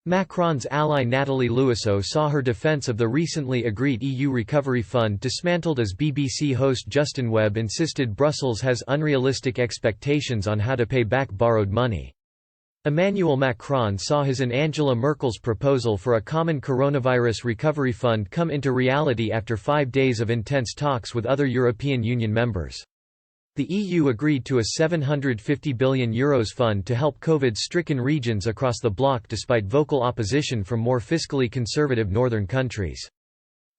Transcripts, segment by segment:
Macron's ally Nathalie Louiseau saw her defence of the recently agreed EU Recovery Fund dismantled as BBC host Justin Webb insisted Brussels has unrealistic expectations on how to pay back borrowed money. Emmanuel Macron saw his and Angela Merkel's proposal for a common coronavirus recovery fund come into reality after 5 days of intense talks with other European Union members. The EU agreed to a €750 billion fund to help COVID-stricken regions across the bloc despite vocal opposition from more fiscally conservative northern countries.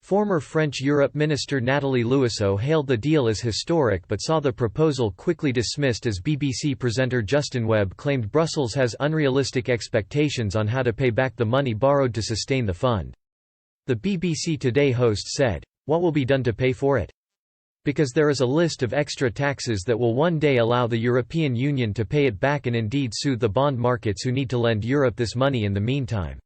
Former French Europe Minister Nathalie Louiseau hailed the deal as historic but saw the proposal quickly dismissed as BBC presenter Justin Webb claimed Brussels has unrealistic expectations on how to pay back the money borrowed to sustain the fund. The BBC Today host said, "What will be done to pay for it? Because there is a list of extra taxes that will one day allow the European Union to pay it back and indeed soothe the bond markets who need to lend Europe this money in the meantime.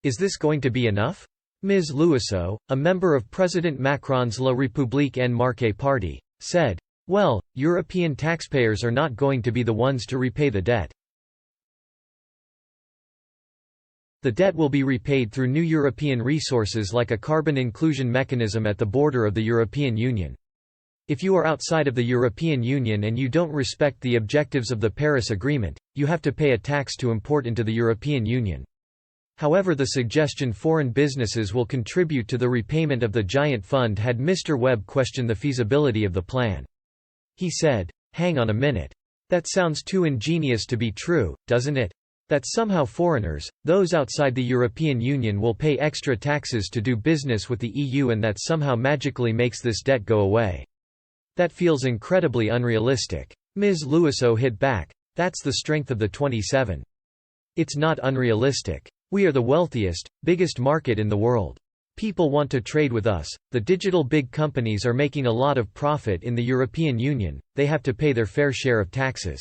Is this going to be enough?" Ms. Louiseau, a member of President Macron's La République En Marche party, said, "Well, European taxpayers are not going to be the ones to repay the debt. The debt will be repaid through new European resources like a carbon inclusion mechanism at the border of the European Union. If you are outside of the European Union and you don't respect the objectives of the Paris Agreement, you have to pay a tax to import into the European Union. However, the suggestion foreign businesses will contribute to the repayment of the giant fund had Mr. Webb questioned the feasibility of the plan. He said, "Hang on a minute. That sounds too ingenious to be true, doesn't it? That somehow foreigners, those outside the European Union, will pay extra taxes to do business with the EU and that somehow magically makes this debt go away. That feels incredibly unrealistic." Ms. Louiseau hit back, "That's the strength of the 27. It's not unrealistic. We are the wealthiest, biggest market in the world. People want to trade with us, the digital big companies are making a lot of profit in the European Union, they have to pay their fair share of taxes.